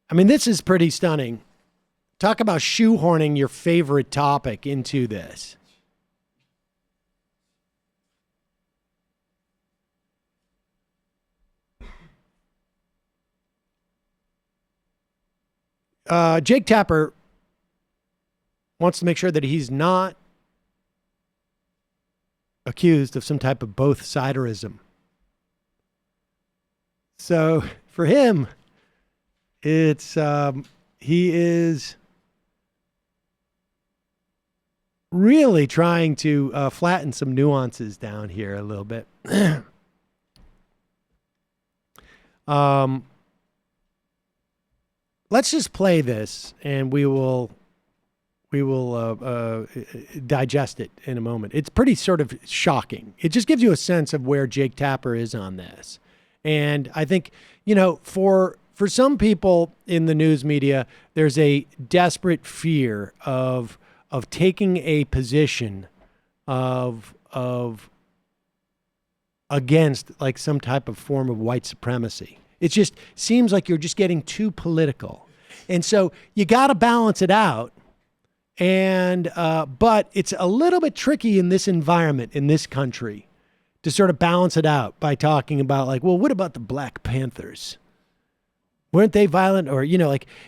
I mean, this is pretty stunning. Talk about shoehorning your favorite topic into this. Jake Tapper wants to make sure that he's not accused of some type of both-siderism. So for him, it's he is really trying to flatten some nuances down here a little bit. Let's just play this, and we will digest it in a moment. It's pretty sort of shocking. It just gives you a sense of where Jake Tapper is on this. And I think, for some people in the news media, there's a desperate fear of taking a position of against like some type of form of white supremacy. It just seems like you're just getting too political. And so you got to balance it out. And but it's a little bit tricky in this environment, in this country, to sort of balance it out by talking about like, well, what about the Black Panthers? Weren't they violent? Or,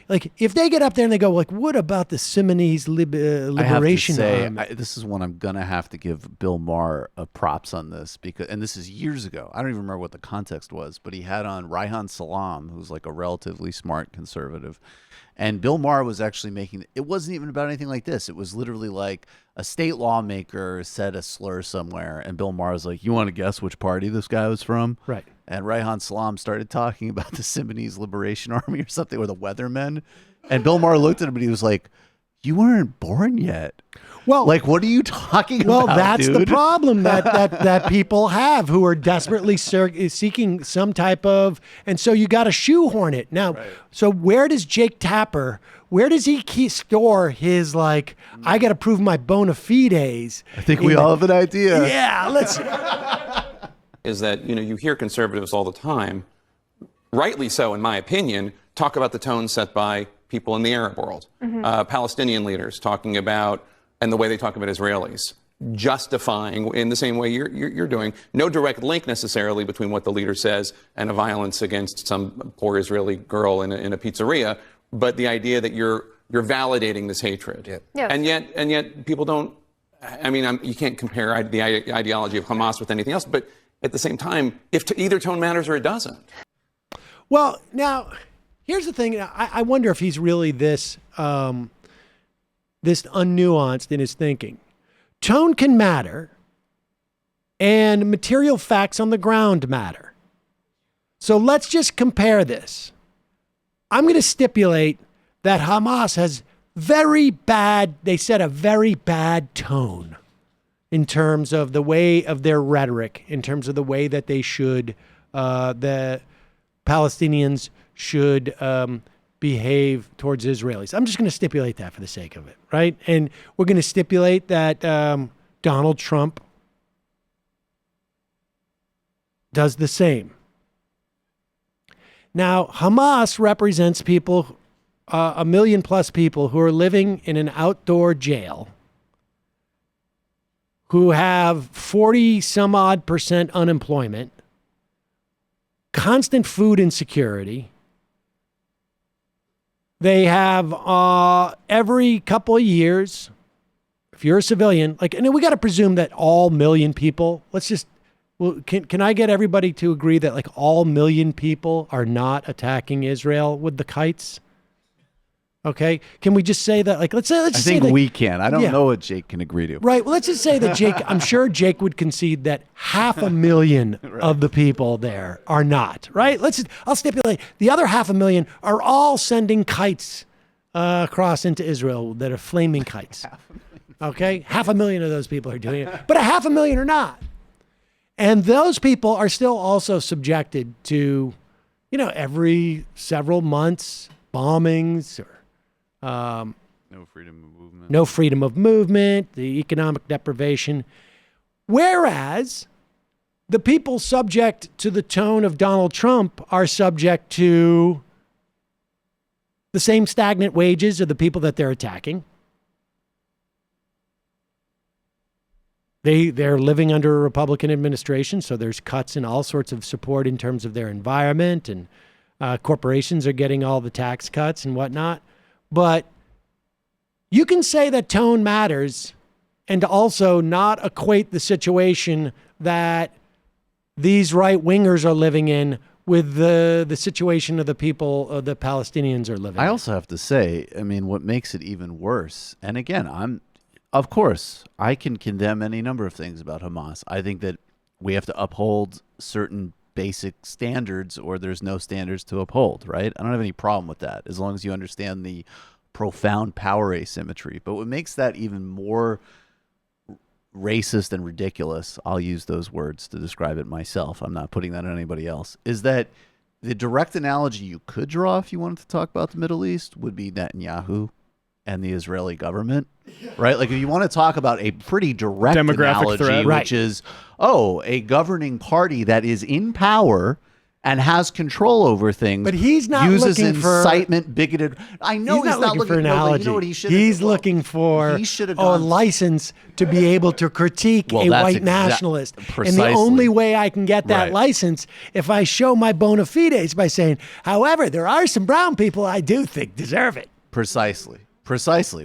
like if they get up there and they go like, what about the Simonese Liberation Army? This is one I'm going to have to give Bill Maher props on this and this is years ago. I don't even remember what the context was, but he had on Reihan Salam, who's like a relatively smart conservative. And Bill Maher was actually it wasn't even about anything like this. It was literally like a state lawmaker said a slur somewhere, and Bill Maher was like, you want to guess which party this guy was from? Right. And Reihan Salam started talking about the Simonese Liberation Army or something, or the Weathermen. And Bill Maher looked at him and he was like, you weren't born yet. Well, like, what are you talking about? Well, that's dude? the problem that people have who are desperately seeking some type of, and so you got to shoehorn it. Now, right. So where does Jake Tapper, where does he store his, like, I got to prove my bona fides? I think we all have an idea. Yeah, let's. Is that, you hear conservatives all the time, rightly so in my opinion, talk about the tone set by people in the Arab world, Palestinian leaders talking about, and the way they talk about Israelis, justifying in the same way you're doing. No direct link necessarily between what the leader says and a violence against some poor Israeli girl in a pizzeria, but the idea that you're validating this hatred. Yeah. Yeah. And yet people don't. I mean, you can't compare the ideology of Hamas with anything else. But at the same time, if either tone matters or it doesn't. Well, now here's the thing. I wonder if he's really this unnuanced in his thinking. Tone can matter, and material facts on the ground matter. So let's just compare this. I'm going to stipulate that Hamas has they set a very bad tone in terms of the way of their rhetoric, in terms of the way that they should, the Palestinians should behave towards Israelis. I'm just going to stipulate that for the sake of it, right? And we're going to stipulate that Donald Trump does the same. Now, Hamas represents people, 1 million plus people who are living in an outdoor jail, who have 40 some odd % unemployment, constant food insecurity. They have every couple of years, if you're a civilian, and we got to presume that all million people, can I get everybody to agree that all million people are not attacking Israel with the kites? Okay. Can we just say that, let's say, I think we can. I don't know what Jake can agree to. Right. Well, let's just say that I'm sure Jake would concede that 500,000 right. of the people there are not, right? I'll stipulate the other 500,000 are all sending kites across into Israel that are flaming kites. Okay. 500,000 of those people are doing it, but 500,000 are not. And those people are still also subjected to, every several months, bombings or, no freedom of movement. No freedom of movement, the economic deprivation. Whereas the people subject to the tone of Donald Trump are subject to The same stagnant wages of the people that they're attacking. They're living under a Republican administration, so there's cuts in all sorts of support in terms of their environment, and corporations are getting all the tax cuts and whatnot. But you can say that tone matters and also not equate the situation that these right-wingers are living in with the situation of the people the Palestinians are living in. I also have to say, I mean, what makes it even worse, and again, of course, I can condemn any number of things about Hamas. I think that we have to uphold certain basic standards or there's no standards to uphold, right? I don't have any problem with that as long as you understand the profound power asymmetry. But what makes that even more racist and ridiculous, I'll use those words to describe it myself, I'm not putting that on anybody else, is that the direct analogy you could draw if you wanted to talk about the Middle East would be Netanyahu and the Israeli government, right? Like if you want to talk about a pretty direct demographic analogy, threat, which is, a governing party that is in power and has control over things, but he's not uses looking for incitement, bigoted. I know he's not looking for analogy. You know what he should? He's looking for a license to be able to critique a white nationalist. Precisely. And the only way I can get that Right. license if I show my bona fides by saying, however, there are some brown people I do think deserve it. Precisely.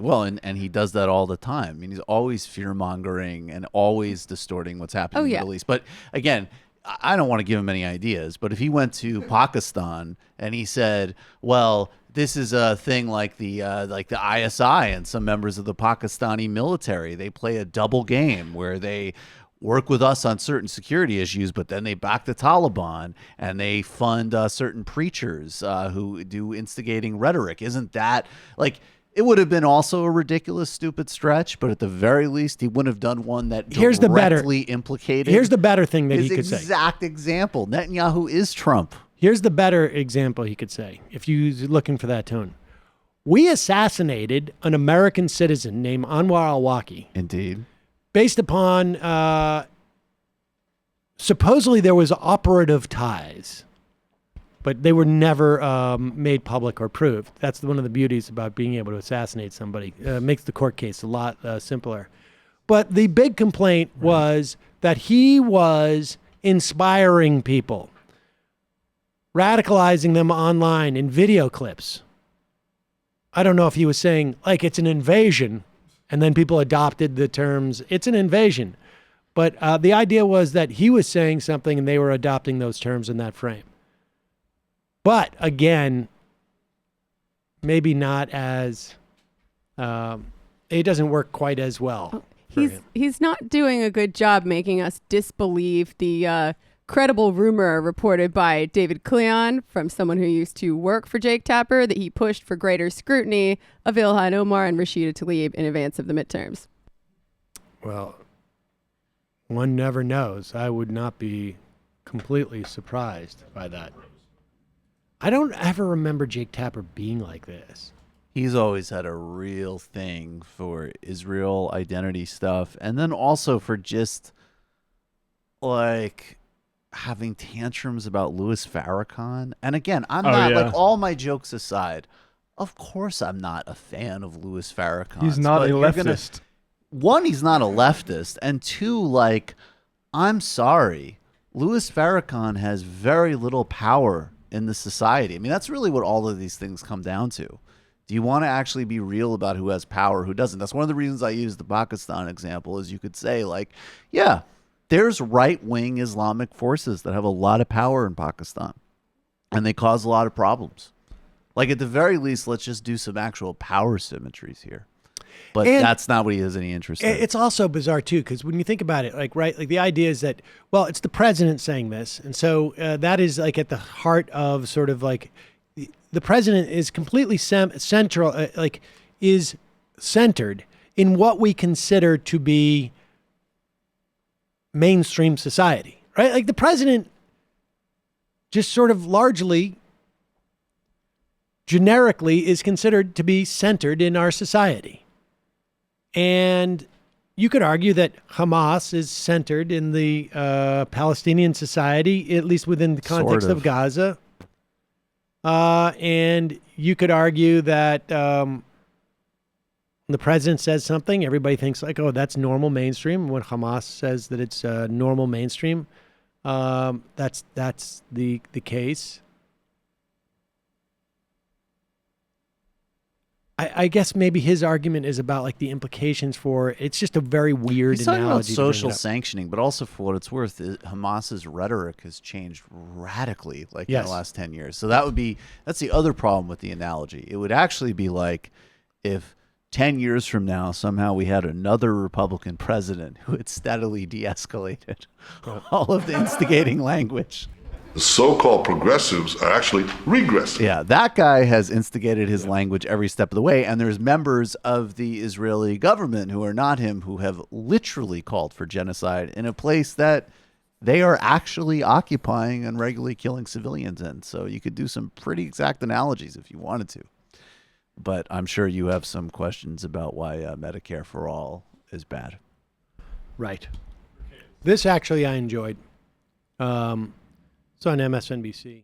Well, and he does that all the time. I mean, he's always fear-mongering and always distorting what's happening in the Middle East. But again, I don't want to give him any ideas, but if he went to Pakistan and he said, well, this is a thing like the ISI and some members of the Pakistani military, they play a double game where they work with us on certain security issues, but then they back the Taliban and they fund certain preachers who do instigating rhetoric. Isn't that like... It would have been also a ridiculous, stupid stretch, but at the very least, he wouldn't have done one that directly implicated. Here's the better thing that he could say. Exact example. Netanyahu is Trump. Here's the better example he could say, if you're looking for that tone. We assassinated an American citizen named Anwar al-Awlaki. Indeed. Based upon, supposedly there was operative ties, but they were never made public or proved. That's one of the beauties about being able to assassinate somebody. Makes the court case a lot simpler. But the big complaint was that he was inspiring people, radicalizing them online in video clips. I don't know if he was saying, like, it's an invasion, and then people adopted the terms, it's an invasion. But the idea was that he was saying something and they were adopting those terms in that frame. But again, maybe not as, it doesn't work quite as well. He's not doing a good job making us disbelieve the credible rumor reported by David Cleon from someone who used to work for Jake Tapper that he pushed for greater scrutiny of Ilhan Omar and Rashida Tlaib in advance of the midterms. Well, one never knows. I would not be completely surprised by that. I don't ever remember Jake Tapper being like this. He's always had a real thing for Israel identity stuff. And then also for just like having tantrums about Louis Farrakhan. And again, I'm not like, all my jokes aside, of course I'm not a fan of Louis Farrakhan. He's not a leftist. One, he's not a leftist. And two, like, I'm sorry, Louis Farrakhan has very little power in the society. I mean, that's really what all of these things come down to. Do you want to actually be real about who has power, who doesn't? That's one of the reasons I use the Pakistan example, is you could say, like, yeah, there's right-wing Islamic forces that have a lot of power in Pakistan, and they cause a lot of problems. Like, at the very least, let's just do some actual power symmetries here. But that's not what he has any interest in. It's also bizarre, too, because when you think about it, like, right, like the idea is that, well, it's the president saying this. And so that is like at the heart of sort of like the president is completely central, is centered in what we consider to be mainstream society, right? Like the president just sort of largely generically is considered to be centered in our society. And you could argue that Hamas is centered in the Palestinian society, at least within the context of Gaza. And you could argue that the president says something, everybody thinks like, oh, that's normal mainstream. When Hamas says that it's normal mainstream, that's the case. I guess maybe his argument is about like the implications for it's just a very weird He's talking about analogy. social sanctioning, but also for what it's worth, Hamas's rhetoric has changed radically in the last 10 years. So that's the other problem with the analogy. It would actually be like if 10 years from now, somehow we had another Republican president who had steadily de-escalated all of the instigating language. The so-called progressives are actually regressive. Yeah, that guy has instigated his language every step of the way, and there's members of the Israeli government who are not him who have literally called for genocide in a place that they are actually occupying and regularly killing civilians in. So you could do some pretty exact analogies if you wanted to. But I'm sure you have some questions about why Medicare for All is bad. Right. This actually I enjoyed. It's on MSNBC.